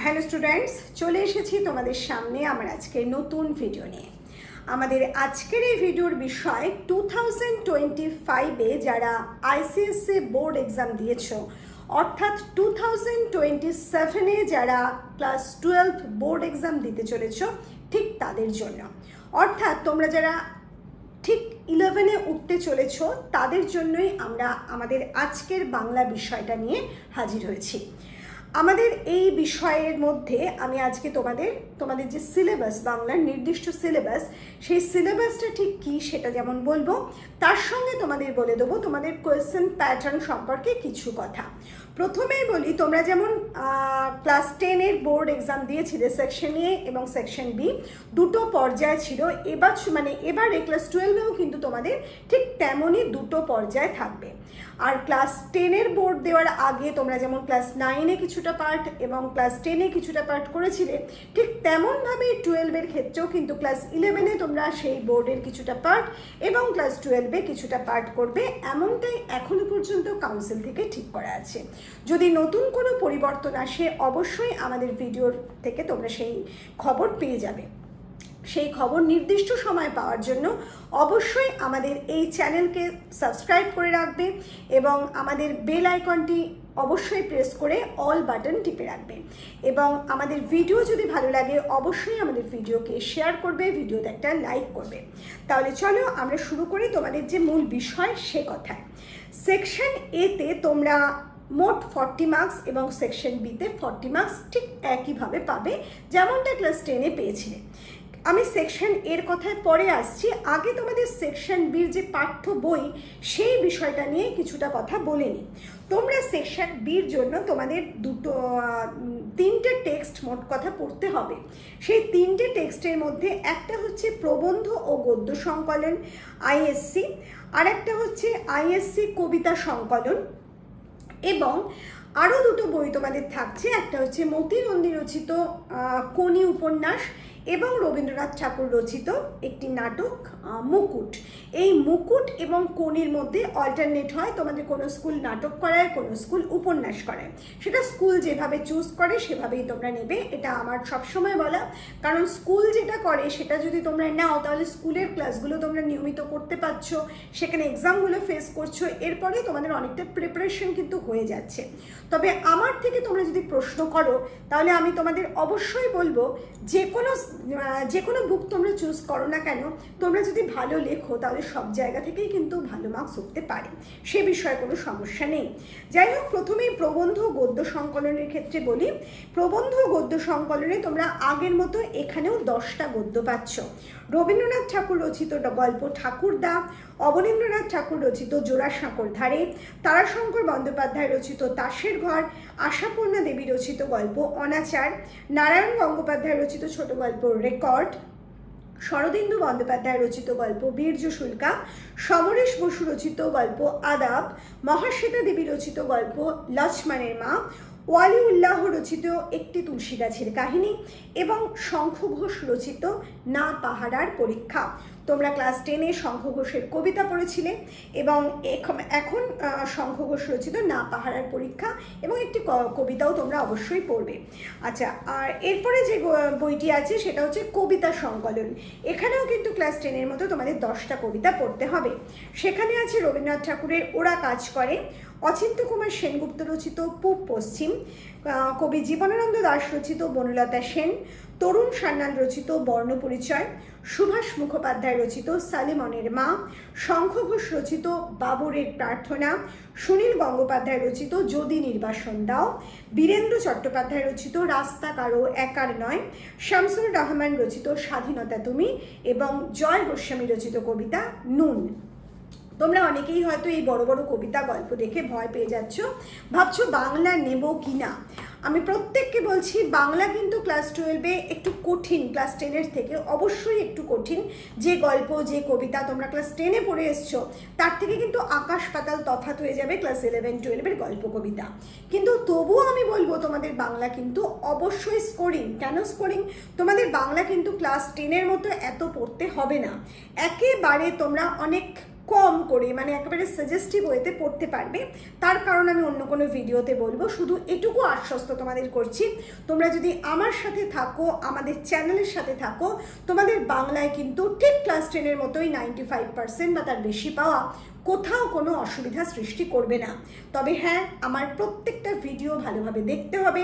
Hello students, চলে এসেছি তোমাদের সামনে আমার আজকের নতুন ভিডিও নিয়ে। আমাদের আজকের এই ভিডিওর বিষয় 2025-এ যারা আইসিএসসি বোর্ড এক্সাম দিয়েছো, অর্থাৎ 2027-এ যারা ক্লাস 12 বোর্ড এক্সাম দিতে চলেছো ঠিক তাদের জন্য। অর্থাৎ তোমরা যারা ঠিক 11-এ উঠতে চলেছো তাদের জন্যই আমরা আমাদের আজকের বাংলা বিষয়টা নিয়ে হাজির হয়েছি। আমাদের এই বিষয়ের মধ্যে আমি আজকে তোমাদের যে সিলেবাস, বাংলার নির্দিষ্ট সিলেবাস, সেই সিলেবাসটা ঠিক কী সেটা যেমন বলবো, তার সঙ্গে তোমাদের বলে দেবো তোমাদের কোয়েশ্চেন প্যাটার্ন সম্পর্কে কিছু কথা। প্রথমেই বলি, তোমরা যেমন ক্লাস 10-এর বোর্ড এক্সাম দিয়েছিলে সেকশন এ এবং সেকশন বি, দুটো পর্যায় ছিল। এবারে ক্লাস 12-এও কিন্তু তোমাদের ঠিক তেমনই দুটো পর্যায় থাকবে। আর ক্লাস 10-এর বোর্ড দেওয়ার আগে তোমরা যেমন ক্লাস 9-এ কিছুটা পার্ট এবং ক্লাস 10-এ কিছুটা পার্ট করেছিলে, ঠিক তেমনভাবে 12-এর ক্ষেত্রেও কিন্তু ক্লাস 11-এ তোমরা সেই বোর্ডের কিছুটা পার্ট এবং ক্লাস 12-এ কিছুটা পার্ট করবে, এমনটাই এখনো পর্যন্ত কাউন্সিল থেকে ঠিক করা আছে। যদি নতুন কোনো পরিবর্তন আসে অবশ্যই আমাদের ভিডিওর থেকে তোমরা সেই খবর পেয়ে যাবে। সেই খবর নির্দিষ্ট সময় পাওয়ার জন্য অবশ্যই আমাদের এই চ্যানেলকে সাবস্ক্রাইব করে রাখবে এবং আমাদের বেল আইকনটি অবশ্যই প্রেস করে অল বাটন টিপে রাখবে। এবং আমাদের ভিডিও যদি ভালো লাগে অবশ্যই আমাদের ভিডিওকে শেয়ার করবে, ভিডিওতে একটা লাইক করবে। তাহলে চলো আমরা শুরু করি তোমাদের যে মূল বিষয় সে কথায়। সেকশন এতে তোমরা মোট 40 মার্কস এবং সেকশন বিতে 40 মার্কস ঠিক একইভাবে পাবে, যেমনটা ক্লাস 10-এ পেয়েছিলে। আমি সেকশন এর কথায় পরে আসছি, আগে তোমাদের সেকশন বির যে পাঠ্য বই সেই বিষয়টা নিয়ে কিছুটা কথা বলে নিই। তোমরা সেকশন বির জন্য তোমাদের তিনটে টেক্সট মোট কথা পড়তে হবে। সেই তিনটে টেক্সটের মধ্যে একটা হচ্ছে প্রবন্ধ ও গদ্য সংকলন আইএসসি, আর একটা হচ্ছে আইএসসি কবিতা সংকলন, এবং আরও দুটো বই তোমাদের থাকছে। একটা হচ্ছে মতি নন্দী রচিত কোনি উপন্যাস এবং রবীন্দ্রনাথ ঠাকুর রচিত একটি নাটক মুকুট। এই মুকুট এবং কোনির মধ্যে অল্টারনেট হয়, তোমাদের কোনো স্কুল নাটক করায়, কোনো স্কুল উপন্যাস করায়, সেটা স্কুল যেভাবে চুজ করে সেভাবেই তোমরা নেবে। এটা আমার সবসময় বলা, কারণ স্কুল যেটা করে সেটা যদি তোমরা নাও তাহলে স্কুলের ক্লাসগুলো তোমরা নিয়মিত করতে পারছো, সেখানে এক্সামগুলো ফেস করছো, এরপরে তোমাদের অনেকটা প্রিপারেশন কিন্তু হয়ে যাচ্ছে। তবে আমার থেকে তোমরা যদি প্রশ্ন করো তাহলে আমি তোমাদের অবশ্যই বলবো যে কোনো বুক তোমরা চুজ করো না কেন, তোমরা যদি ভালো লেখো তাহলে সব জায়গা থেকেই কিন্তু ভালো মার্কস উঠতে পারে, সে বিষয়ে কোনো সমস্যা নেই। যাই হোক, প্রথমেই প্রবন্ধ গদ্য সংকলনের ক্ষেত্রে বলি। প্রবন্ধ গদ্য সংকলনে তোমরা আগের মতো এখানেও 10টা গদ্য পাচ্ছ। রবীন্দ্রনাথ ঠাকুর রচিত গল্প ঠাকুরদা, অবনীন্দ্রনাথ ঠাকুর রচিত জোড়াসাঁকোর ধারে, তারাশঙ্কর বন্দ্যোপাধ্যায় রচিত তাসের ঘর, আশাপূর্ণা দেবী রচিত গল্প অনাচার, নারায়ণ গঙ্গোপাধ্যায় রচিত ছোট গল্প রেকর্ড, শরদিন্দু বন্দ্যোপাধ্যায় রচিত গল্প বীর্য শুল্কা, সমরেশ বসু রচিত গল্প আদাব, মহাশ্বেতা দেবী রচিত গল্প লক্ষ্মণের মা, ওয়ালিউল্লাহ রচিত একটি তুলসী গাছের কাহিনী এবং শঙ্খ ঘোষ রচিত না পাহারার পরীক্ষা। তোমরা ক্লাস 10-এ শঙ্খ ঘোষের কবিতা পড়েছিলে এবং এখন শঙ্খ ঘোষ রচিত না পাহারার পরীক্ষা এবং একটি কবিতাও তোমরা অবশ্যই পড়বে। আচ্ছা, আর এরপরে যে বইটি আছে সেটা হচ্ছে কবিতা সংকলন। এখানেও কিন্তু ক্লাস 10-এর মতো তোমাদের 10টা কবিতা পড়তে হবে। সেখানে আছে রবীন্দ্রনাথ ঠাকুরের ওরা কাজ করে, অচিন্ত কুমার সেনগুপ্ত রচিত পূব পশ্চিম, কবি জীবনানন্দ দাশ রচিত বনলতা সেন, তরুণ সান্যাল রচিত বর্ণপরিচয়, সুভাষ মুখোপাধ্যায় রচিত সালেমনের মা, শঙ্খ ঘোষ রচিত বাবরের প্রার্থনা, সুনীল গঙ্গোপাধ্যায় রচিত যদি নির্বাসন দাও, বীরেন্দ্র চট্টোপাধ্যায় রচিত রাস্তা কারো একার নয়, শামসুর রহমান রচিত স্বাধীনতা তুমি এবং জয় গোস্বামী রচিত কবিতা নুন। তোমরা অনেকেই হয়তো এই বড় বড় কবিতা গল্প দেখে ভয় পেয়ে যাচ্ছ, ভাবছো বাংলা নেব কি না। আমি প্রত্যেককে বলছি বাংলা কিন্তু ক্লাস 12-এ একটু কঠিন, ক্লাস 10-এর থেকে অবশ্যই একটু কঠিন। যে গল্প যে কবিতা তোমরা ক্লাস 10-এ পড়ে এসছো তার থেকে কিন্তু আকাশ পাতাল তফাৎ হয়ে যাবে ক্লাস 11-12-এর গল্প কবিতা। কিন্তু তবুও আমি বলবো তোমাদের বাংলা কিন্তু অবশ্যই স্কোরিং। কেন স্কোরিং? তোমাদের বাংলা কিন্তু ক্লাস 10-এর মতো এত পড়তে হবে না, একেবারে তোমরা অনেক কম করে মানে একেবারে সাজেস্টিভ ওয়েতে পড়তে পারবে। তার কারণ আমি অন্য কোনো ভিডিওতে বলবো, শুধু এটুকু আশ্বস্ত তোমাদের করছি, তোমরা যদি আমার সাথে থাকো, আমাদের চ্যানেলের সাথে থাকো, তোমাদের বাংলায় কিন্তু ঠিক ক্লাস 10-এর মতোই 95% বা তার বেশি পাওয়া কোথাও কোনো অসুবিধা সৃষ্টি করবে না। তবে হ্যাঁ, আমার প্রত্যেকটা ভিডিও ভালোভাবে দেখতে হবে,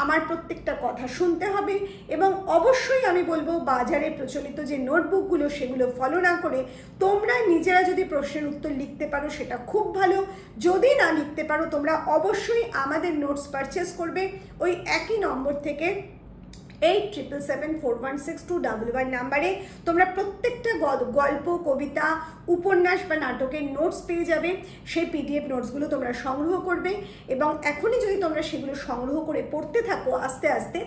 আমার প্রত্যেকটা কথা শুনতে হবে, এবং অবশ্যই আমি বলবো বাজারে প্রচলিত যে নোটবুকগুলো সেগুলো ফলো না করে তোমরা নিজেরা যদি প্রশ্নের উত্তর লিখতে পারো সেটা খুব ভালো, যদি না লিখতে পারো তোমরা অবশ্যই আমাদের নোটস পারচেস করবে ওই একই নম্বর থেকে 8777416211 নাম্বারে। তোমরা প্রত্যেকটা গল্প, কবিতা, উপন্যাস বা নাটকের নোটস পেয়ে যাবে। সেই পিডিএফ নোটসগুলো তোমরা সংগ্রহ করবে, এবং এখনই যদি তোমরা সেগুলো সংগ্রহ করে পড়তে থাকো আস্তে আস্তে,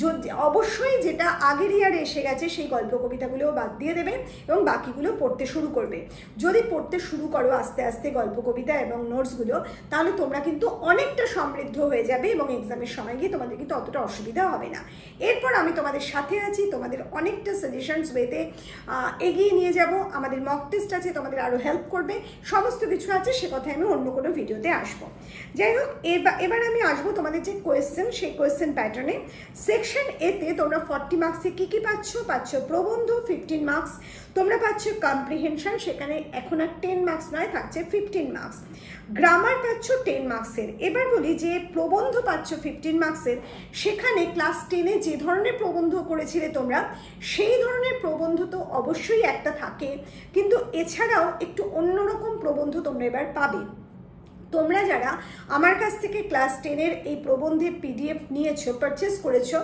যদি অবশ্যই যেটা আগের ইয়ারে এসে গেছে সেই গল্প কবিতাগুলোও বাদ দিয়ে দেবে এবং বাকিগুলো পড়তে শুরু করবে। যদি পড়তে শুরু করো আস্তে আস্তে গল্প কবিতা এবং নোটসগুলো, তাহলে তোমরা কিন্তু অনেকটা সমৃদ্ধ হয়ে যাবে এবং এক্সামের সময় গিয়ে তোমাদের কিন্তু অতটা অসুবিধা হবে না। এরপর আমি তোমাদের সাথে আছি, তোমাদের অনেকটা সাজেশনস ওয়েতে এগিয়ে নিয়ে যাব। আমাদের মক টেস্ট আছে, তোমাদের আরও হেল্প করবে, সমস্ত কিছু আছে, সে কথায় আমি অন্য কোনো ভিডিওতে আসবো। যাই হোক, এবার আমি আসবো তোমাদের যে কোয়েশ্চেন, সেই কোয়েশ্চেন প্যাটার্নে। সেকশন এতে তোমরা 40 মার্কসে কী কী পাচ্ছ? প্রবন্ধ 15 মার্কস, তোমরা পাচ্ছ কম্প্রিহেনশন, সেখানে এখন আর 10 মার্কস নয়, থাকছে 15 মার্কস। গ্রামার পাচ্ছ 10 মার্কসের। এবার বলি যে প্রবন্ধ পাচ্ছ 15 মার্কসের, সেখানে ক্লাস 10-এ যে ধরনের প্রবন্ধ করেছিলে তোমরা, সেই ধরনের প্রবন্ধ তো অবশ্যই একটা থাকে, কিন্তু এছাড়াও একটু অন্যরকম প্রবন্ধ তোমরা এবার পাবে। তোমরা যারা আমার কাছ থেকে ক্লাস 10-এর এই প্রবন্ধের পিডিএফ নিয়েছো, পারচেস করেছো,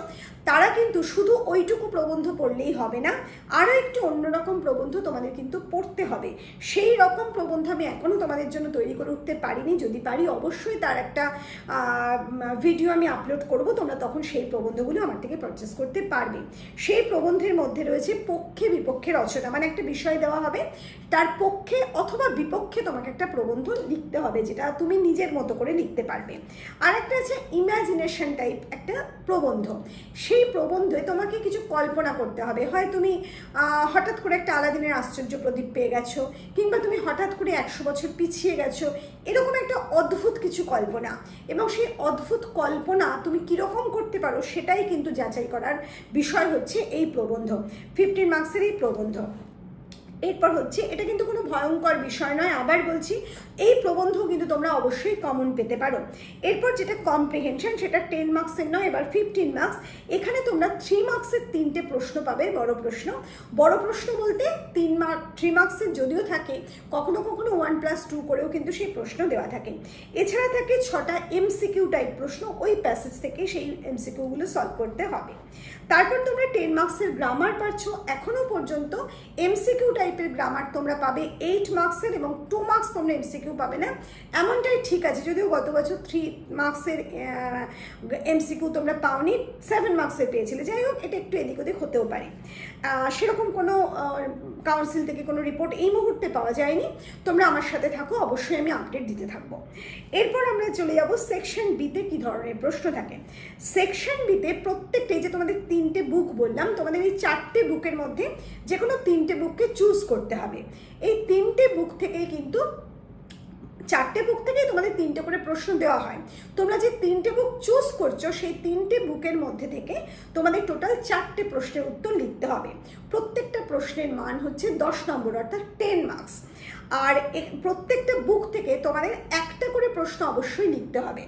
তারা কিন্তু শুধু ওইটুকু প্রবন্ধ পড়লেই হবে না, আরও একটু অন্যরকম প্রবন্ধ তোমাদের কিন্তু পড়তে হবে। সেই রকম প্রবন্ধ আমি এখনও তোমাদের জন্য তৈরি করে উঠতে পারিনি, যদি পারি অবশ্যই তার একটা ভিডিও আমি আপলোড করব, তোমরা তখন সেই প্রবন্ধগুলো আমার থেকে পারচেস করতে পারবে। সেই প্রবন্ধের মধ্যে রয়েছে পক্ষে বিপক্ষে রচনা, মানে একটা বিষয় দেওয়া হবে, তার পক্ষে অথবা বিপক্ষে তোমাকে একটা প্রবন্ধ লিখতে হবে, যেটা তুমি নিজের মতো করে লিখতে পারবে। আর একটা আছে ইমাজিনেশন টাইপ একটা প্রবন্ধ। সেই প্রবন্ধে তোমাকে কিছু কল্পনা করতে হবে, হয় তুমি হঠাৎ করে একটা আলাদিনের আশ্চর্য প্রদীপ পেয়ে গেছো, কিংবা তুমি হঠাৎ করে 100 বছর পিছিয়ে গেছো, এরকম একটা অদ্ভুত কিছু কল্পনা, এবং সেই অদ্ভুত কল্পনা তুমি কীরকম করতে পারো সেটাই কিন্তু যাচাই করার বিষয় হচ্ছে এই প্রবন্ধ, 15 মার্কসের এই প্রবন্ধ। এরপর হচ্ছে, এটা কিন্তু কোনো ভয়ঙ্কর বিষয় নয়, আবার বলছি, এই প্রবন্ধ কিন্তু তোমরা অবশ্যই কমন পেতে পারো। এরপর যেটা কম্প্রিহেনশন, সেটা 10 মার্কসের নয়, এবার 15 মার্কস। এখানে তোমরা 3 মার্কসের 3টে প্রশ্ন পাবে, বড় প্রশ্ন। বড় প্রশ্ন বলতে 3 মার্কসের যদিও থাকে, কখনো কখনো 1+2 করেও কিন্তু সেই প্রশ্ন দেওয়া থাকে। এছাড়া থাকে 6টা এমসিকিউ টাইপ প্রশ্ন, ওই প্যাসেজ থেকে সেই এমসিকিউগুলো সলভ করতে হবে। তারপর তোমরা 10 মার্কসের গ্রামার পাচ্ছ। এখনও পর্যন্ত এমসিকিউ টাইপের গ্রামার তোমরা পাবে 8 মার্কসের, এবং 2 মার্কস তোমরা এমসিকিউ পাবে না, এমনটাই ঠিক আছে, যদিও গত বছর 3 মার্কসের এমসিকিউ তোমরা পাওনি, 7 মার্কসের পেয়েছিলে। যাই হোক, এটা একটু এদিক ওদিক হতেও পারে, সেরকম কোনো কাউন্সিল থেকে কোনো রিপোর্ট এই মুহূর্তে পাওয়া যায়নি। তোমরা আমার সাথে থাকো, অবশ্যই আমি আপডেট দিতে থাকবো। এরপর আমরা চলে যাব সেকশন বিতে কী ধরনের প্রশ্ন থাকে। সেকশন বিতে প্রত্যেকটাই, যে তোমাদের 3টে বুক বললাম, তোমাদের এই 4টে বুকের মধ্যে যে কোনো 3টে বুককে চুজ করতে হবে। এই 3টে বুক থেকেই কিন্তু 4টে বুক থেকেই তোমাদের 3টে করে প্রশ্ন দেওয়া হয়। তোমরা যে 3টে বুক চুজ করছো, সেই 3টে বুকের মধ্যে থেকে তোমাদের টোটাল 4টে প্রশ্নের উত্তর লিখতে হবে। প্রত্যেকটা প্রশ্নের মান হচ্ছে 10 নম্বর, অর্থাৎ 10 মার্কস। আর প্রত্যেকটা বুক থেকে তোমাদের একটা করে প্রশ্ন অবশ্যই লিখতে হবে,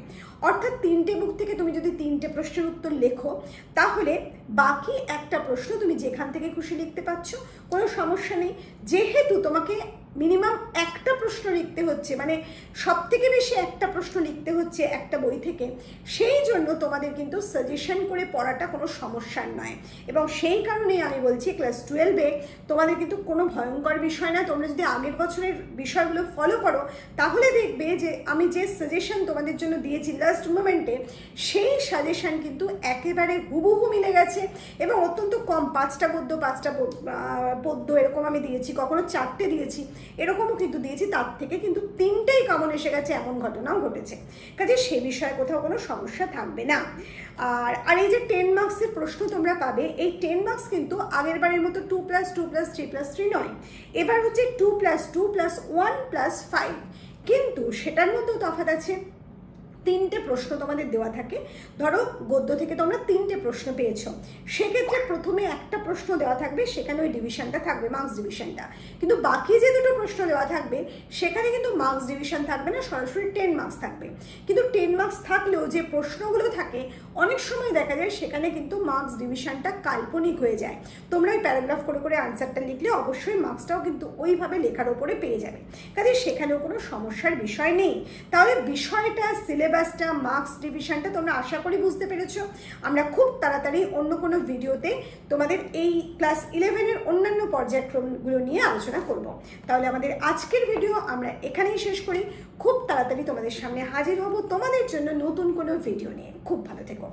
অর্থাৎ 3টে বুক থেকে তুমি যদি 3টে প্রশ্নের উত্তর লেখো, তাহলে বাকি একটা প্রশ্ন তুমি যেখান থেকে খুশি লিখতে পারছো, কোনো সমস্যা নেই। যেহেতু তোমাকে মিনিমাম একটা প্রশ্ন লিখতে হচ্ছে, মানে সব থেকে বেশি একটা প্রশ্ন লিখতে হচ্ছে একটা বই থেকে, সেই জন্য তোমাদের কিন্তু সাজেশন করে পড়াটা কোনো সমস্যার নয়। এবং সেই কারণেই আমি বলছি, ক্লাস 12-এ তোমাদের কিন্তু কোনো ভয়ঙ্কর বিষয় না। তোমরা যদি আগের বছরের বিষয়গুলো ফলো করো, তাহলে দেখবে যে আমি যে সাজেশন তোমাদের জন্য দিয়েছি লাস্ট মোমেন্টে, সেই সাজেশন কিন্তু একেবারে হুবহু মিলে গেছে, এবং অত্যন্ত কম, 5টা গদ্য 5টা পদ্য এরকম আমি দিয়েছি, কখনো 4টে দিয়েছি। এরকমও কিন্তু দিয়েছি, তার থেকে কিন্তু 3টেই কমন এসে গেছে, এমন ঘটনাও ঘটেছে। কাজে সে বিষয়ে কোথাও কোনো সমস্যা থাকবে না। আর এই যে 10 মার্কসের প্রশ্ন তোমরা পাবে, এই 10 মার্কস কিন্তু আগের বারের মতো 2+2+3+3 নয়, এবার হচ্ছে 2+2+1+5, কিন্তু সেটার মধ্যেও তফাৎ আছে। 3টে প্রশ্ন তোমাদের দেওয়া থাকে। ধরো গদ্য থেকে তোমরা 3টে প্রশ্ন পেয়েছো, সেক্ষেত্রে প্রথমে একটা প্রশ্ন দেওয়া থাকবে, সেখানে ওই ডিভিশনটা থাকবে, মার্কস ডিভিশনটা। কিন্তু বাকি যে দুটো প্রশ্ন দেওয়া থাকবে সেখানে কিন্তু মার্কস ডিভিশন থাকবে না, সরাসরি 10 মার্কস থাকবে। কিন্তু 10 মার্কস থাকলেও যে প্রশ্নগুলো থাকে অনেক সময় দেখা যায় সেখানে কিন্তু মার্কস ডিভিশনটা কাল্পনিক হয়ে যায়। তোমরা ওই প্যারাগ্রাফ করে করে আনসারটা লিখলে অবশ্যই মার্কসটাও কিন্তু ওইভাবে লেখার ওপরে পেয়ে যাবে। কাজে সেখানেও কোনো সমস্যার বিষয় নেই। তাহলে বিষয়টা, সিলেবাসটা, মার্কস ডিভিশনটা তোমরা আশা করি বুঝতে পেরেছো। আমরা খুব তাড়াতাড়ি অন্য কোনো ভিডিওতে তোমাদের এই ক্লাস 11-এর অন্যান্য পর্যায়ক্রমগুলো নিয়ে আলোচনা করব। তাহলে আমাদের আজকের ভিডিও আমরা এখানেই শেষ করি। খুব তাড়াতাড়ি তোমাদের সামনে হাজির হব তোমাদের জন্য নতুন কোনো ভিডিও নিয়ে। খুব ভালো থেকো।